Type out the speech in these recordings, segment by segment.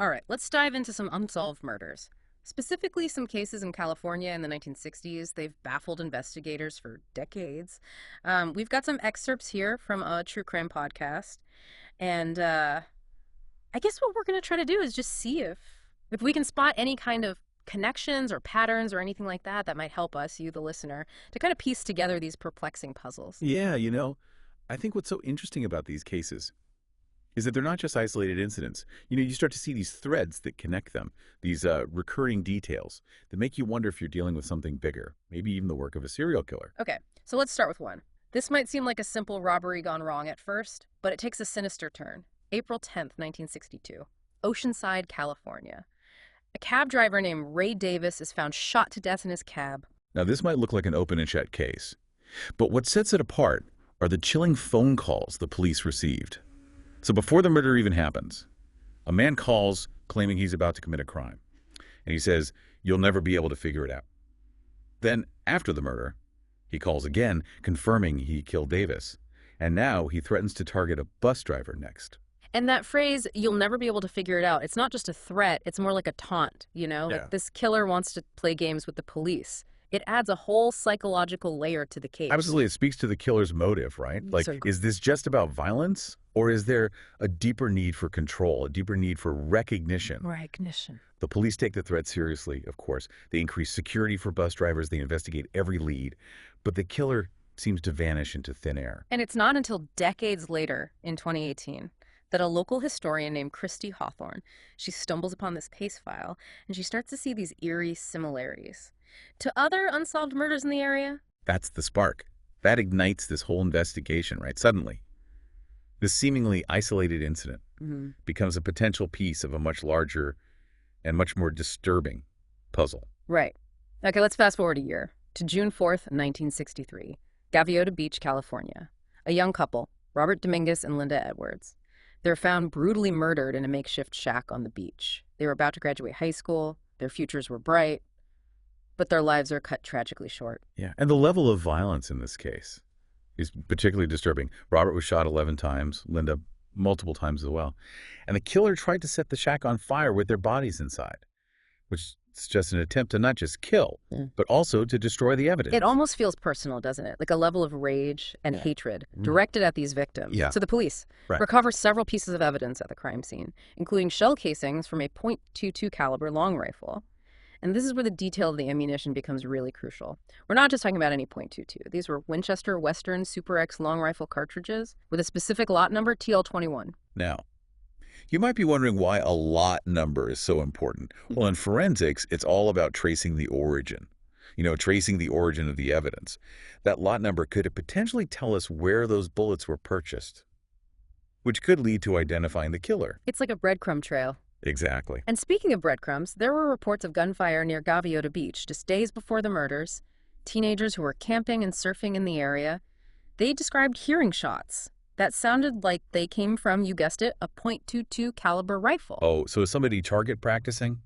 All right, let's dive into some unsolved murders. Specifically, some cases in California in the 1960s. They've baffled investigators for decades. We've got some excerpts here from a true crime podcast. And I guess what we're going to try to do is just see if we can spot any kind of connections or patterns or anything like that that might help us, you, the listener, to kind of piece together these perplexing puzzles. Yeah, I think what's so interesting about these cases is that they're not just isolated incidents. You start to see these threads that connect them, these recurring details that make you wonder if you're dealing with something bigger, maybe even the work of a serial killer. Okay, so let's start with one. This might seem like a simple robbery gone wrong at first, but it takes a sinister turn. April 10th, 1962, Oceanside, California. A cab driver named Ray Davis is found shot to death in his cab. Now, this might look like an open and shut case, but what sets it apart are the chilling phone calls the police received. So before the murder even happens, a man calls claiming he's about to commit a crime. And he says, "You'll never be able to figure it out." Then, after the murder, he calls again, confirming he killed Davis. And now he threatens to target a bus driver next. And that phrase, "you'll never be able to figure it out," it's not just a threat, it's more like a taunt, Yeah. Like this killer wants to play games with the police. It adds a whole psychological layer to the case. Absolutely. It speaks to the killer's motive, right? Like, So- is this just about violence? Or is there a deeper need for control, a deeper need for recognition? Recognition. The police take the threat seriously, of course. They increase security for bus drivers. They investigate every lead. But the killer seems to vanish into thin air. And it's not until decades later, in 2018, that a local historian named Christy Hawthorne, she stumbles upon this case file, and she starts to see these eerie similarities to other unsolved murders in the area. That's the spark. That ignites this whole investigation, right? Suddenly, this seemingly isolated incident becomes a potential piece of a much larger and much more disturbing puzzle. Right. Okay, let's fast forward a year to June 4th, 1963, Gaviota Beach, California. A young couple, Robert Dominguez and Linda Edwards. They're found brutally murdered in a makeshift shack on the beach. They were about to graduate high school. Their futures were bright, but their lives are cut tragically short. Yeah, and the level of violence in this case is particularly disturbing. Robert was shot 11 times, Linda multiple times as well. And the killer tried to set the shack on fire with their bodies inside, which is just an attempt to not just kill, but also to destroy the evidence. It almost feels personal, doesn't it? Like a level of rage and hatred directed at these victims. Yeah. So the police Right. recover several pieces of evidence at the crime scene, including shell casings from a .22 caliber long rifle. And this is where the detail of the ammunition becomes really crucial. We're not just talking about any .22. These were Winchester Western Super X long rifle cartridges with a specific lot number, TL21. Now, you might be wondering why a lot number is so important. Well, in forensics, it's all about tracing the origin. Tracing the origin of the evidence. That lot number could potentially tell us where those bullets were purchased, which could lead to identifying the killer. It's like a breadcrumb trail. Exactly. And speaking of breadcrumbs, there were reports of gunfire near Gaviota Beach just days before the murders. Teenagers who were camping and surfing in the area, they described hearing shots that sounded like they came from, you guessed it, a .22 caliber rifle. Oh, so is somebody target practicing,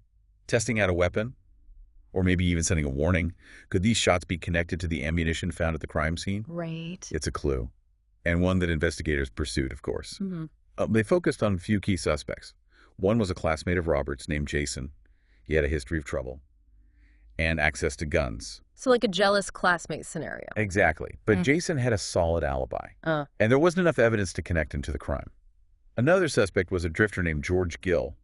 testing out a weapon, or maybe even sending a warning? Could these shots be connected to the ammunition found at the crime scene? Right. It's a clue, and one that investigators pursued, of course. They focused on a few key suspects. One was a classmate of Robert's named Jason. He had a history of trouble and access to guns. So like a jealous classmate scenario. Exactly. But Jason had a solid alibi, Uh. and there wasn't enough evidence to connect him to the crime. Another suspect was a drifter named George Gill,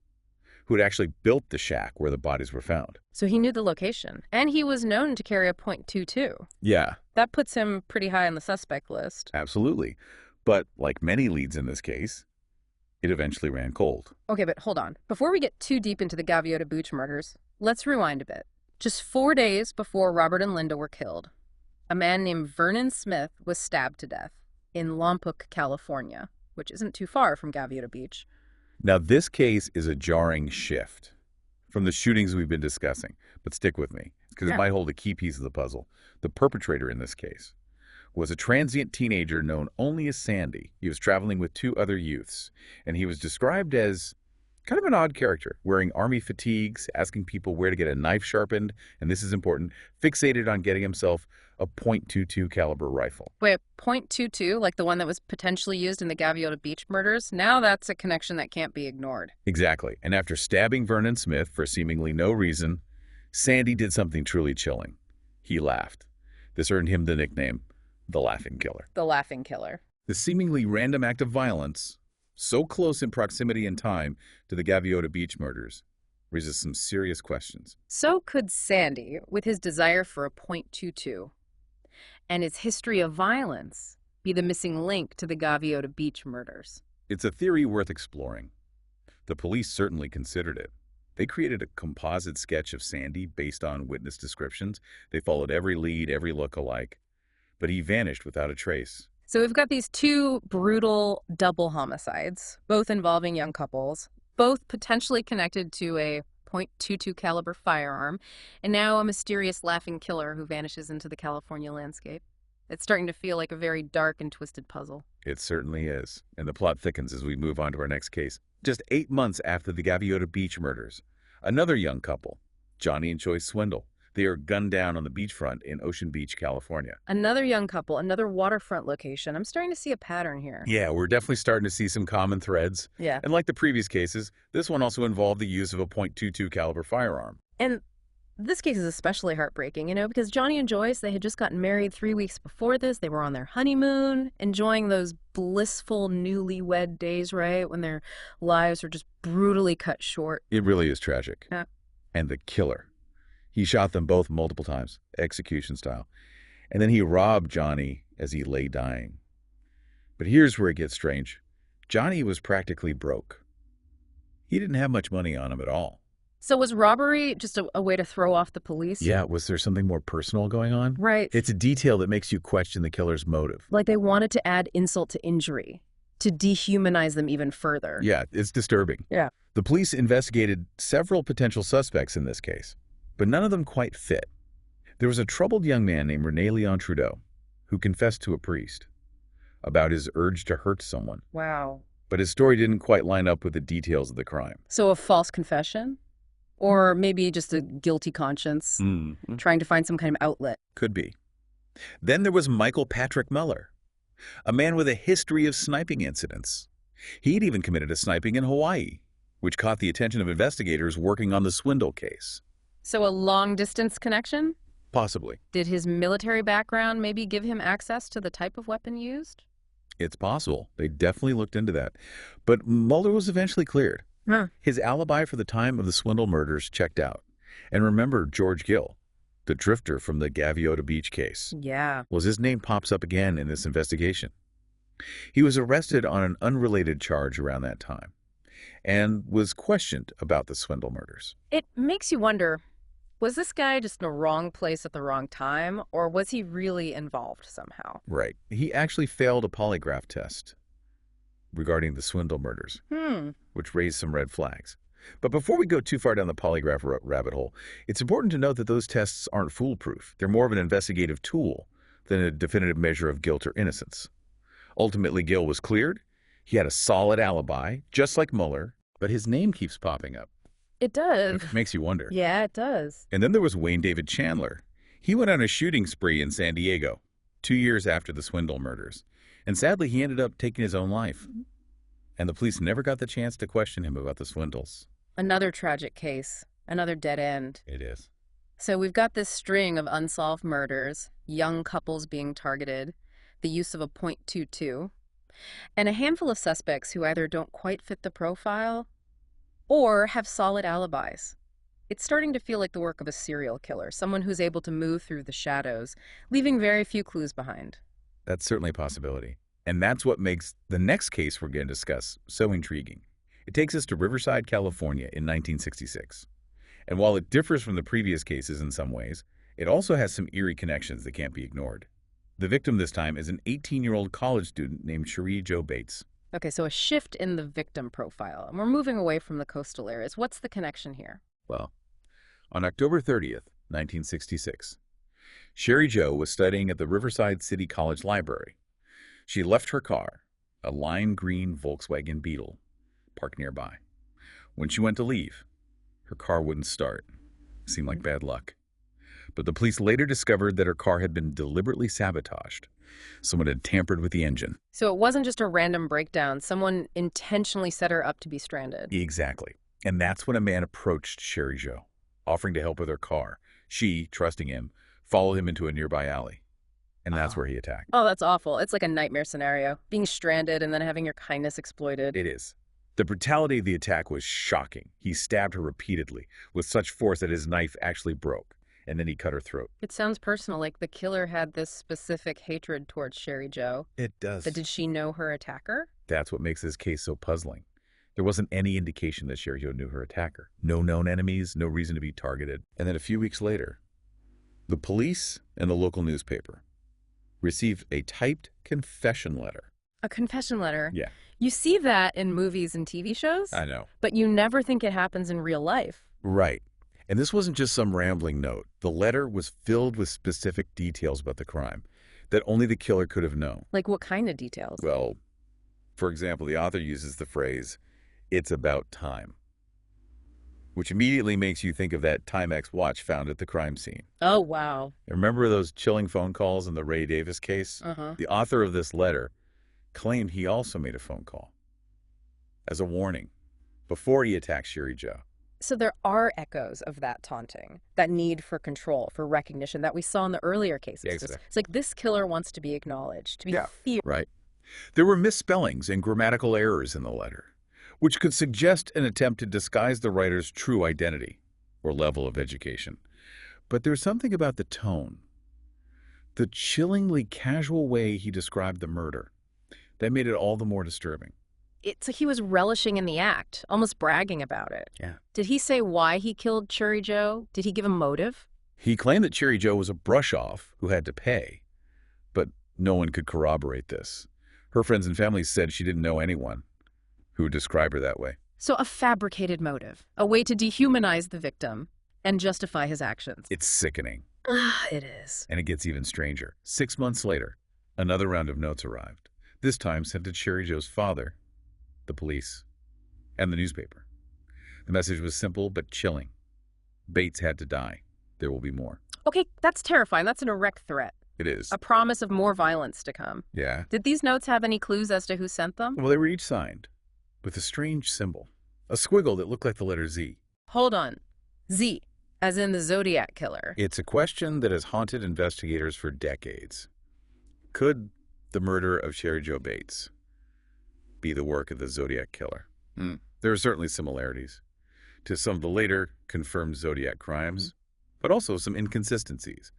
who had actually built the shack where the bodies were found. So he knew the location, and he was known to carry a .22. Yeah, That puts him pretty high on the suspect list. absolutely. But like many leads in this case, it eventually ran cold. Okay, but hold on. Before we get too deep into the Gaviota Beach murders, let's rewind a bit. Just 4 days before Robert and Linda were killed, a man named Vernon Smith was stabbed to death in Lompoc, California, which isn't too far from Gaviota Beach. Now, this case is a jarring shift from the shootings we've been discussing, but stick with me, because it might hold a key piece of the puzzle. The perpetrator in this case was a transient teenager known only as Sandy. He was traveling with 2 other youths, and he was described as kind of an odd character, wearing army fatigues, asking people where to get a knife sharpened, and this is important, fixated on getting himself a .22 caliber rifle. Wait, .22, like the one that was potentially used in the Gaviota Beach murders? Now that's a connection that can't be ignored. Exactly. And after stabbing Vernon Smith for seemingly no reason, Sandy did something truly chilling. He laughed. This earned him the nickname, the Laughing Killer. The Laughing Killer. The seemingly random act of violence, so close in proximity and time to the Gaviota Beach murders, raises some serious questions. So could Sandy, with his desire for a .22 and his history of violence, be the missing link to the Gaviota Beach murders? It's a theory worth exploring. The police certainly considered it. They created a composite sketch of Sandy based on witness descriptions. They followed every lead, every look-alike. But he vanished without a trace. So we've got these two brutal double homicides, both involving young couples, both potentially connected to a .22 caliber firearm, and now a mysterious laughing killer who vanishes into the California landscape. It's starting to feel like a very dark and twisted puzzle. It certainly is. And the plot thickens as we move on to our next case. Just 8 months after the Gaviota Beach murders, another young couple, Johnny and Joyce Swindle, they are gunned down on the beachfront in Ocean Beach, California. Another young couple, another waterfront location. I'm starting to see a pattern here. Yeah, we're definitely starting to see some common threads. Yeah. And like the previous cases, this one also involved the use of a .22 caliber firearm. And this case is especially heartbreaking, because Johnny and Joyce, they had just gotten married 3 weeks before this. They were on their honeymoon, enjoying those blissful newlywed days, right? When their lives were just brutally cut short. It really is tragic. Yeah. And the killer. He shot them both multiple times, execution style. And then he robbed Johnny as he lay dying. But here's where it gets strange. Johnny was practically broke. He didn't have much money on him at all. So was robbery just a way to throw off the police? Yeah, was there something more personal going on? Right. It's a detail that makes you question the killer's motive. Like they wanted to add insult to injury, to dehumanize them even further. Yeah, it's disturbing. Yeah. The police investigated several potential suspects in this case, but none of them quite fit. There was a troubled young man named René Leon Trudeau who confessed to a priest about his urge to hurt someone. Wow. But his story didn't quite line up with the details of the crime. So a false confession? Or maybe just a guilty conscience, trying to find some kind of outlet. Could be. Then there was Michael Patrick Muller, a man with a history of sniping incidents. He'd even committed a sniping in Hawaii, which caught the attention of investigators working on the Swindle case. So a long-distance connection? Possibly. Did his military background maybe give him access to the type of weapon used? It's possible. They definitely looked into that. But Muller was eventually cleared. Huh. His alibi for the time of the Swindle murders checked out. And remember George Gill, the drifter from the Gaviota Beach case. Yeah. Well, his name pops up again in this investigation. He was arrested on an unrelated charge around that time and was questioned about the Swindle murders. It makes you wonder, was this guy just in the wrong place at the wrong time, or was he really involved somehow? Right. He actually failed a polygraph test regarding the Swindle murders, which raised some red flags. But before we go too far down the polygraph rabbit hole, it's important to note that those tests aren't foolproof. They're more of an investigative tool than a definitive measure of guilt or innocence. Ultimately, Gill was cleared. He had a solid alibi, just like Muller, but his name keeps popping up. It does. It makes you wonder. Yeah, it does. And then there was Wayne David Chandler. He went on a shooting spree in San Diego 2 years after the Swindle murders. And sadly, he ended up taking his own life. And the police never got the chance to question him about the Swindles. Another tragic case, another dead end. It is. So we've got this string of unsolved murders, young couples being targeted, the use of a .22, and a handful of suspects who either don't quite fit the profile or have solid alibis. It's starting to feel like the work of a serial killer, someone who's able to move through the shadows, leaving very few clues behind. That's certainly a possibility. And that's what makes the next case we're going to discuss so intriguing. It takes us to Riverside, California in 1966. And while it differs from the previous cases in some ways, it also has some eerie connections that can't be ignored. The victim this time is an 18-year-old college student named Cherie Jo Bates. Okay, so a shift in the victim profile, and we're moving away from the coastal areas. What's the connection here? Well, on October 30th, 1966, Cherie Jo was studying at the Riverside City College Library. She left her car, a lime green Volkswagen Beetle, parked nearby. When she went to leave, her car wouldn't start. Seemed like bad luck. But the police later discovered that her car had been deliberately sabotaged. Someone had tampered with the engine. So it wasn't just a random breakdown. Someone intentionally set her up to be stranded. Exactly. And that's when a man approached Sherry Jo, offering to help with her car. She, trusting him, followed him into a nearby alley. And that's where he attacked. Oh, that's awful. It's like a nightmare scenario. Being stranded and then having your kindness exploited. It is. The brutality of the attack was shocking. He stabbed her repeatedly, with such force that his knife actually broke, and then he cut her throat. It sounds personal, like the killer had this specific hatred towards Sherry Jo. It does. But did she know her attacker? That's what makes this case so puzzling. There wasn't any indication that Sherry Jo knew her attacker. No known enemies, no reason to be targeted. And then a few weeks later, the police and the local newspaper received a typed confession letter. A confession letter? Yeah. You see that in movies and TV shows, I know. but you never think it happens in real life. Right. And this wasn't just some rambling note. The letter was filled with specific details about the crime that only the killer could have known. Like what kind of details? Well, for example, the author uses the phrase, "It's about time," which immediately makes you think of that Timex watch found at the crime scene. Oh, wow. Remember those chilling phone calls in the Ray Davis case? Uh-huh. The author of this letter claimed he also made a phone call as a warning before he attacked Sherry Jo. So there are echoes of that taunting, that need for control, for recognition that we saw in the earlier cases. Yeah, exactly. It's like this killer wants to be acknowledged, to be feared. Right. There were misspellings and grammatical errors in the letter, which could suggest an attempt to disguise the writer's true identity or level of education. But there's something about the tone, the chillingly casual way he described the murder, that made it all the more disturbing. It's like he was relishing in the act, almost bragging about it. Yeah. Did he say why he killed Sherry Jo? Did he give a motive? He claimed that Sherry Jo was a brush-off who had to pay, but no one could corroborate this. Her friends and family said she didn't know anyone who would describe her that way. So a fabricated motive, a way to dehumanize the victim and justify his actions. It's sickening. It is. And it gets even stranger. 6 months later, another round of notes arrived, this time sent to Sherry Jo's father, the police, and the newspaper. The message was simple but chilling. Bates had to die. There will be more. Okay, that's terrifying. That's a direct threat. It is. A promise of more violence to come. Yeah. Did these notes have any clues as to who sent them? Well, they were each signed with a strange symbol, a squiggle that looked like the letter Z. Hold on. Z, as in the Zodiac killer. It's a question that has haunted investigators for decades. Could the murder of Sherry Jo Bates be the work of the Zodiac killer? There are certainly similarities to some of the later confirmed Zodiac crimes, but also some inconsistencies.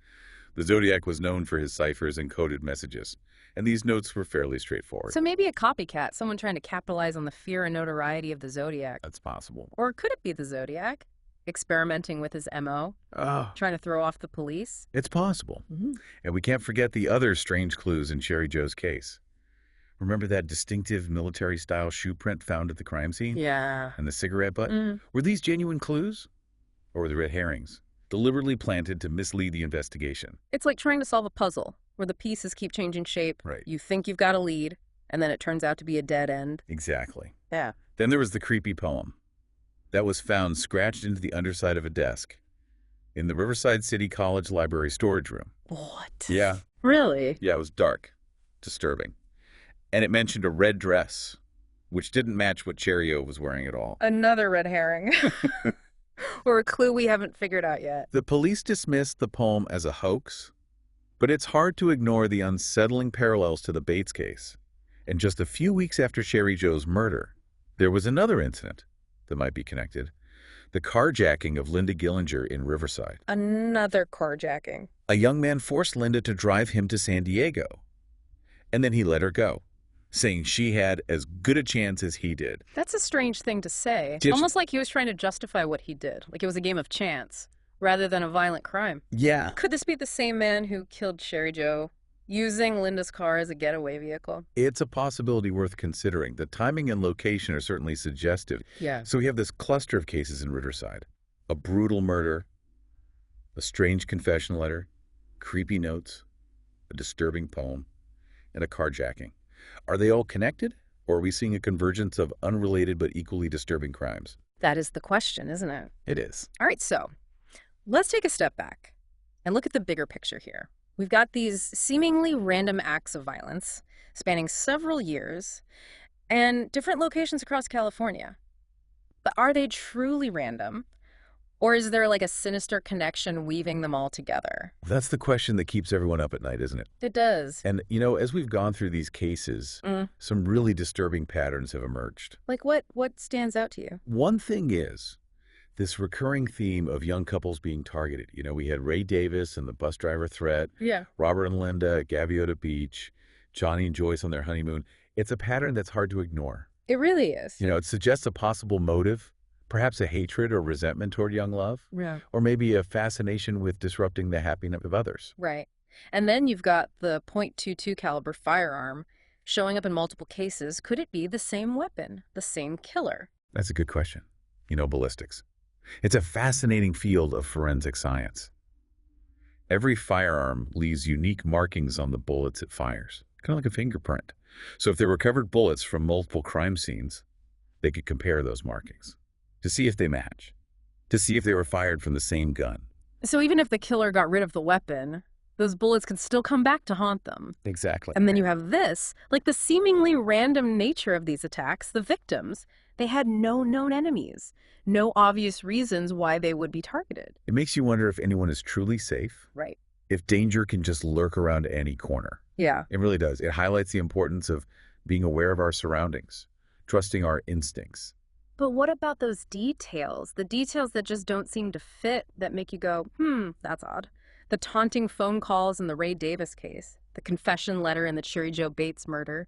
The Zodiac was known for his ciphers and coded messages, and these notes were fairly straightforward. So maybe a copycat, someone trying to capitalize on the fear and notoriety of the Zodiac. That's possible. Or could it be the Zodiac? Experimenting with his MO? Trying to throw off the police? It's possible. And we can't forget the other strange clues in Sherry Jo's case. Remember that distinctive military-style shoe print found at the crime scene? Yeah. And the cigarette butt? Were these genuine clues? Or were they red herrings, deliberately planted to mislead the investigation? It's like trying to solve a puzzle, where the pieces keep changing shape. Right. You think you've got a lead, and then it turns out to be a dead end. Exactly. Yeah. Then there was the creepy poem that was found scratched into the underside of a desk in the Riverside City College Library storage room. What? Yeah. Really? Yeah, it was dark, disturbing. And it mentioned a red dress, which didn't match what Sherry Jo was wearing at all. Another red herring. Or a clue we haven't figured out yet. The police dismissed the poem as a hoax, but it's hard to ignore the unsettling parallels to the Bates case. And just a few weeks after Sherry Jo's murder, there was another incident that might be connected. The carjacking of Linda Gillinger in Riverside. Another carjacking. A young man forced Linda to drive him to San Diego, and then he let her go, saying she had as good a chance as he did. That's a strange thing to say. Did- Almost like he was trying to justify what he did. Like it was a game of chance, rather than a violent crime. Yeah. Could this be the same man who killed Sherry Jo, using Linda's car as a getaway vehicle? It's a possibility worth considering. The timing and location are certainly suggestive. Yeah. So we have this cluster of cases in Riverside. A brutal murder, a strange confession letter, creepy notes, a disturbing poem, and a carjacking. Are they all connected, or are we seeing a convergence of unrelated but equally disturbing crimes? That is the question, isn't it? It is. All right, so let's take a step back. And look at the bigger picture here. We've got these seemingly random acts of violence spanning several years and different locations across California. But are they truly random? Or is there like a sinister connection weaving them all together? That's the question that keeps everyone up at night, isn't it? It does. And, as we've gone through these cases, some really disturbing patterns have emerged. Like what stands out to you? One thing is this recurring theme of young couples being targeted. We had Ray Davis and the bus driver threat, Yeah. Robert and Linda at Gaviota Beach, Johnny and Joyce on their honeymoon. It's a pattern that's hard to ignore. It really is. It suggests a possible motive, perhaps a hatred or resentment toward young love, Yeah. or maybe a fascination with disrupting the happiness of others. Right. And then you've got the .22 caliber firearm showing up in multiple cases. Could it be the same weapon, the same killer? That's a good question. Ballistics. It's a fascinating field of forensic science. Every firearm leaves unique markings on the bullets it fires, kind of like a fingerprint. So if they recovered bullets from multiple crime scenes, they could compare those markings to see if they match, to see if they were fired from the same gun. So even if the killer got rid of the weapon, those bullets could still come back to haunt them. Exactly. And then you have this, like the seemingly random nature of these attacks, the victims, they had no known enemies, no obvious reasons why they would be targeted. It makes you wonder if anyone is truly safe, Right. if danger can just lurk around any corner. Yeah. It really does. It highlights the importance of being aware of our surroundings, trusting our instincts. But what about those details? The details that just don't seem to fit, that make you go, that's odd. The taunting phone calls in the Ray Davis case, the confession letter in the Cherry Joe Bates murder,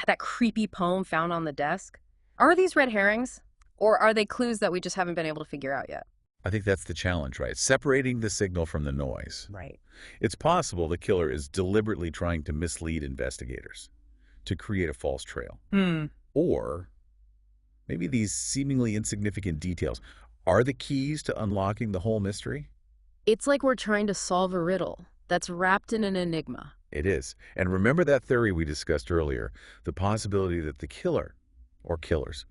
that creepy poem found on the desk. Are these red herrings? Or are they clues that we just haven't been able to figure out yet? I think that's the challenge, right? Separating the signal from the noise. Right. It's possible the killer is deliberately trying to mislead investigators, to create a false trail. Or maybe these seemingly insignificant details are the keys to unlocking the whole mystery. It's like we're trying to solve a riddle that's wrapped in an enigma. It is. And remember that theory we discussed earlier, the possibility that the killer, or killers,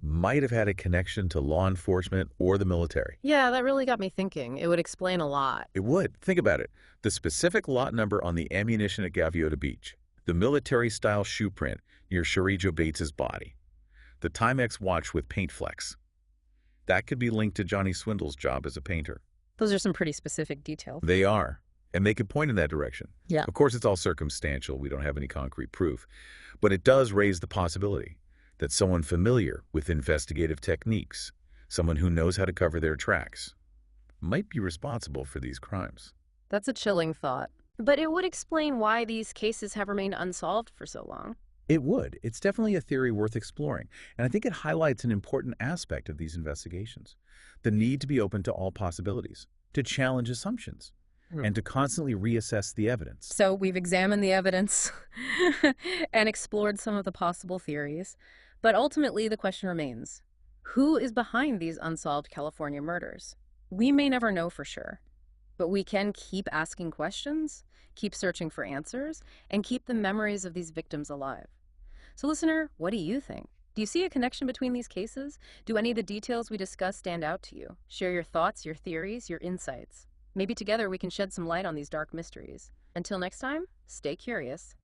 might have had a connection to law enforcement or the military. Yeah, that really got me thinking. It would explain a lot. It would. Think about it. The specific lot number on the ammunition at Gaviota Beach, the military-style shoe print near Cherry Joe Bates's body, the Timex watch with paint flecks. That could be linked to Johnny Swindle's job as a painter. Those are some pretty specific details. They are. And they could point in that direction. Yeah. Of course, it's all circumstantial. We don't have any concrete proof. But it does raise the possibility that someone familiar with investigative techniques, someone who knows how to cover their tracks, might be responsible for these crimes. That's a chilling thought. But it would explain why these cases have remained unsolved for so long. It would. It's definitely a theory worth exploring. And I think it highlights an important aspect of these investigations. The need to be open to all possibilities, to challenge assumptions, and to constantly reassess the evidence. So we've examined the evidence and explored some of the possible theories. But ultimately, the question remains, who is behind these unsolved California murders? We may never know for sure, but we can keep asking questions, keep searching for answers, and keep the memories of these victims alive. So listener, what do you think? Do you see a connection between these cases? Do any of the details we discussed stand out to you? Share your thoughts, your theories, your insights. Maybe together we can shed some light on these dark mysteries. Until next time, stay curious.